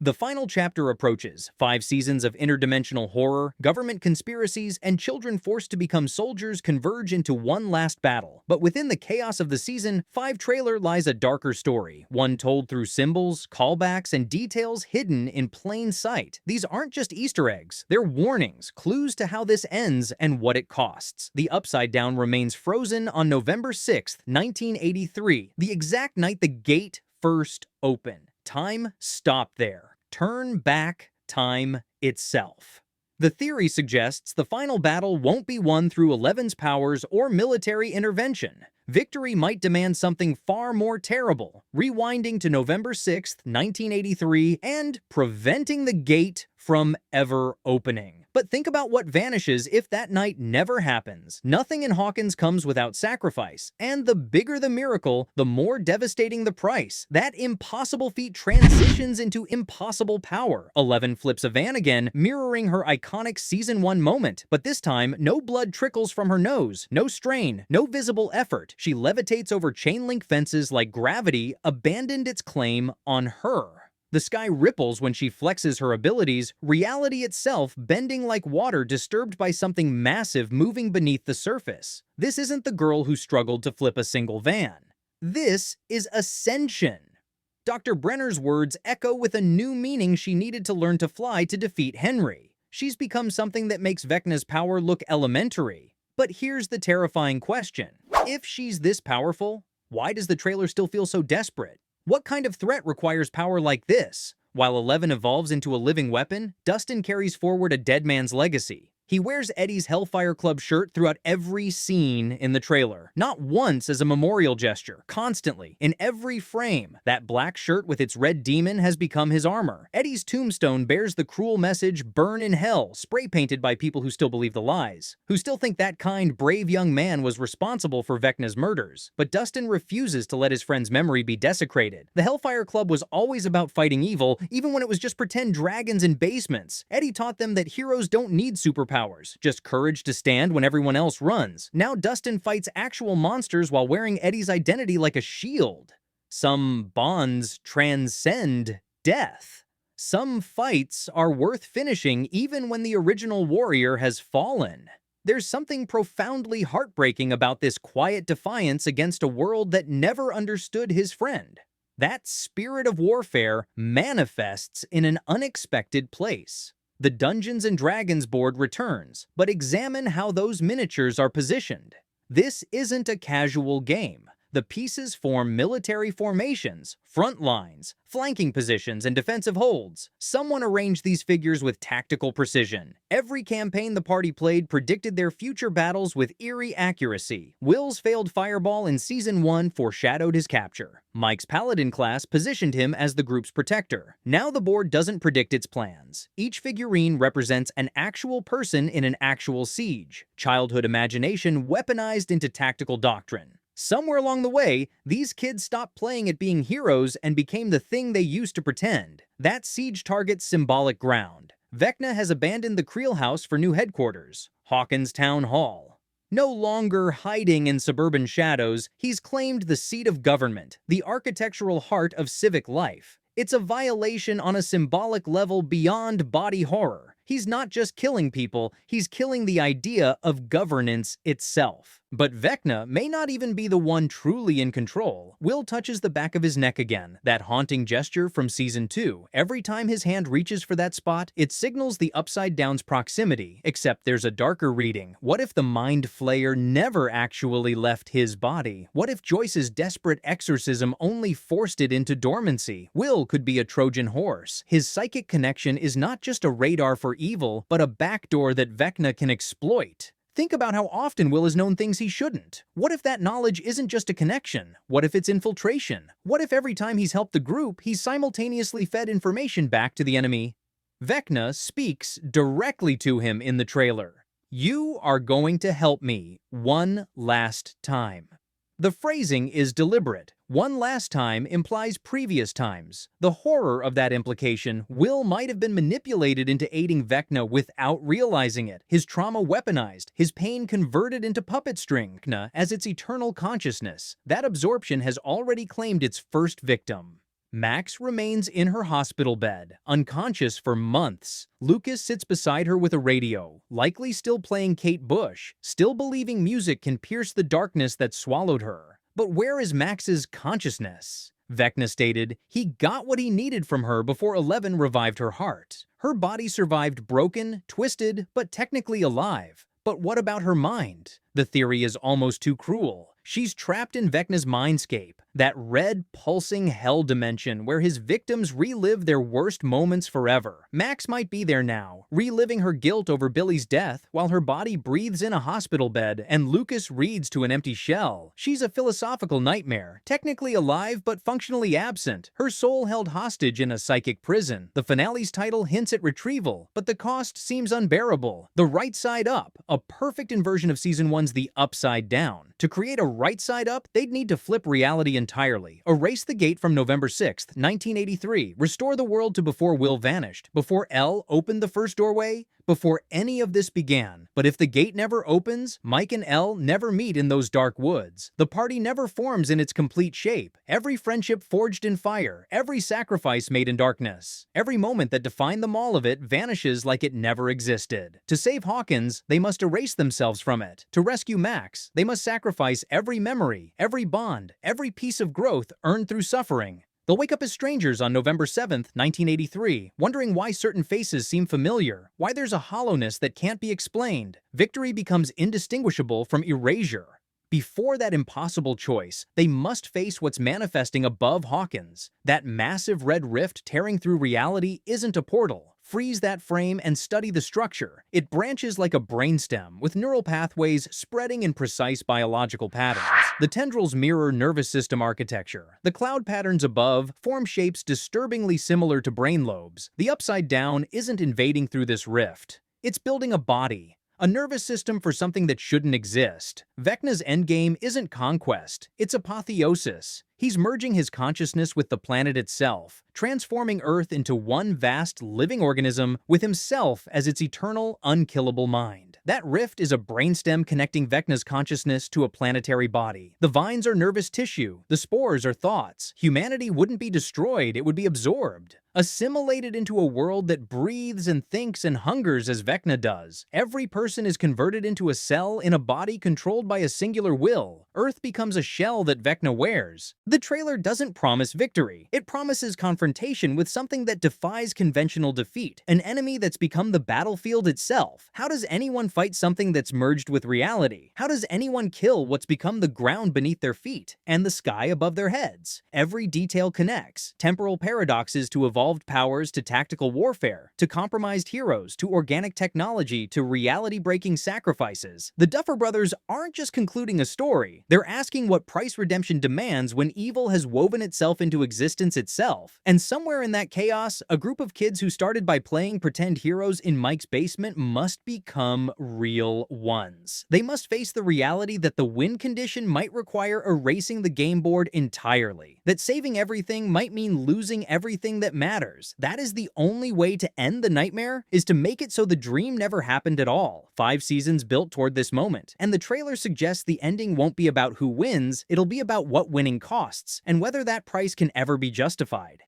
The final chapter approaches. 5 seasons of interdimensional horror, government conspiracies, and children forced to become soldiers converge into one last battle. But within the chaos of the season 5 trailer lies a darker story, one told through symbols, callbacks, and details hidden in plain sight. These aren't just Easter eggs, they're warnings, clues to how this ends and what it costs. The Upside Down remains frozen on November 6th, 1983, the exact night the gate first opened. Time stopped there. Turn back time itself. The theory suggests the final battle won't be won through Eleven's powers or military intervention. Victory might demand something far more terrible, rewinding to November 6th, 1983, and preventing the gate from ever opening. But think about what vanishes if that night never happens. Nothing in Hawkins comes without sacrifice, and the bigger the miracle, the more devastating the price. That impossible feat transitions into impossible power. Eleven flips a van again, mirroring her iconic Season 1 moment, but this time, no blood trickles from her nose, no strain, no visible effort. She levitates over chain-link fences like gravity abandoned its claim on her. The sky ripples when she flexes her abilities, reality itself bending like water disturbed by something massive moving beneath the surface. This isn't the girl who struggled to flip a single van. This is ascension. Dr. Brenner's words echo with a new meaning she needed to learn to fly to defeat Henry. She's become something that makes Vecna's power look elementary. But here's the terrifying question. If she's this powerful, why does the trailer still feel so desperate? What kind of threat requires power like this? While Eleven evolves into a living weapon, Dustin carries forward a dead man's legacy. He wears Eddie's Hellfire Club shirt throughout every scene in the trailer. Not once as a memorial gesture, constantly, in every frame. That black shirt with its red demon has become his armor. Eddie's tombstone bears the cruel message, "Burn in hell," spray-painted by people who still believe the lies, who still think that kind, brave young man was responsible for Vecna's murders. But Dustin refuses to let his friend's memory be desecrated. The Hellfire Club was always about fighting evil, even when it was just pretend dragons in basements. Eddie taught them that heroes don't need superpowers, just courage to stand when everyone else runs. Now Dustin fights actual monsters while wearing Eddie's identity like a shield. Some bonds transcend death. Some fights are worth finishing even when the original warrior has fallen. There's something profoundly heartbreaking about this quiet defiance against a world that never understood his friend. That spirit of warfare manifests in an unexpected place. The Dungeons & Dragons board returns, but examine how those miniatures are positioned. This isn't a casual game. The pieces form military formations, front lines, flanking positions, and defensive holds. Someone arranged these figures with tactical precision. Every campaign the party played predicted their future battles with eerie accuracy. Will's failed fireball in Season 1 foreshadowed his capture. Mike's Paladin class positioned him as the group's protector. Now the board doesn't predict its plans. Each figurine represents an actual person in an actual siege. Childhood imagination weaponized into tactical doctrine. Somewhere along the way, these kids stopped playing at being heroes and became the thing they used to pretend. That siege target's symbolic ground. Vecna has abandoned the Creel House for new headquarters, Hawkins Town Hall. No longer hiding in suburban shadows, he's claimed the seat of government, the architectural heart of civic life. It's a violation on a symbolic level beyond body horror. He's not just killing people, he's killing the idea of governance itself. But Vecna may not even be the one truly in control. Will touches the back of his neck again, that haunting gesture from Season 2. Every time his hand reaches for that spot, it signals the Upside Down's proximity, except there's a darker reading. What if the Mind Flayer never actually left his body? What if Joyce's desperate exorcism only forced it into dormancy? Will could be a Trojan horse. His psychic connection is not just a radar for evil, but a backdoor that Vecna can exploit. Think about how often Will has known things he shouldn't. What if that knowledge isn't just a connection? What if it's infiltration? What if every time he's helped the group, he's simultaneously fed information back to the enemy? Vecna speaks directly to him in the trailer. "You are going to help me one last time." The phrasing is deliberate. One last time implies previous times. The horror of that implication, Will might have been manipulated into aiding Vecna without realizing it. His trauma weaponized, his pain converted into puppet string as its eternal consciousness. That absorption has already claimed its first victim. Max remains in her hospital bed, unconscious for months. Lucas sits beside her with a radio, likely still playing Kate Bush, still believing music can pierce the darkness that swallowed her. But where is Max's consciousness? Vecna stated, he got what he needed from her before 11 revived her heart. Her body survived broken, twisted, but technically alive. But what about her mind? The theory is almost too cruel. She's trapped in Vecna's mindscape, that red, pulsing hell dimension where his victims relive their worst moments forever. Max might be there now, reliving her guilt over Billy's death while her body breathes in a hospital bed and Lucas reads to an empty shell. She's a philosophical nightmare, technically alive but functionally absent, her soul held hostage in a psychic prison. The finale's title hints at retrieval, but the cost seems unbearable. The right side up, a perfect inversion of Season 1's The Upside Down. To create a right side up, they'd need to flip reality entirely. Erase the gate from November 6th, 1983. Restore the world to before Will vanished, before Elle opened the first doorway, before any of this began. But if the gate never opens, Mike and Elle never meet in those dark woods. The party never forms in its complete shape. Every friendship forged in fire, every sacrifice made in darkness, every moment that defined them all of it vanishes like it never existed. To save Hawkins, they must erase themselves from it. To rescue Max, they must sacrifice every memory, every bond, every piece of growth earned through suffering. They'll wake up as strangers on November 7th, 1983, wondering why certain faces seem familiar, why there's a hollowness that can't be explained. Victory becomes indistinguishable from erasure. Before that impossible choice, they must face what's manifesting above Hawkins. That massive red rift tearing through reality isn't a portal. Freeze that frame and study the structure. It branches like a brainstem, with neural pathways spreading in precise biological patterns. The tendrils mirror nervous system architecture. The cloud patterns above form shapes disturbingly similar to brain lobes. The Upside Down isn't invading through this rift. It's building a body. A nervous system for something that shouldn't exist. Vecna's endgame isn't conquest, it's apotheosis. He's merging his consciousness with the planet itself, transforming Earth into one vast living organism with himself as its eternal, unkillable mind. That rift is a brainstem connecting Vecna's consciousness to a planetary body. The vines are nervous tissue, the spores are thoughts. Humanity wouldn't be destroyed, it would be absorbed. Assimilated into a world that breathes and thinks and hungers as Vecna does. Every person is converted into a cell in a body controlled by a singular will. Earth becomes a shell that Vecna wears. The trailer doesn't promise victory. It promises confrontation with something that defies conventional defeat, an enemy that's become the battlefield itself. How does anyone fight something that's merged with reality? How does anyone kill what's become the ground beneath their feet and the sky above their heads? Every detail connects. Temporal paradoxes to evolved powers to tactical warfare, to compromised heroes, to organic technology, to reality-breaking sacrifices. The Duffer Brothers aren't just concluding a story, they're asking what price redemption demands when evil has woven itself into existence itself. And somewhere in that chaos, a group of kids who started by playing pretend heroes in Mike's basement must become real ones. They must face the reality that the win condition might require erasing the game board entirely. That saving everything might mean losing everything that matters. That is the only way to end the nightmare, is to make it so the dream never happened at all. 5 seasons built toward this moment, and the trailer suggests the ending won't be about who wins, it'll be about what winning costs, and whether that price can ever be justified.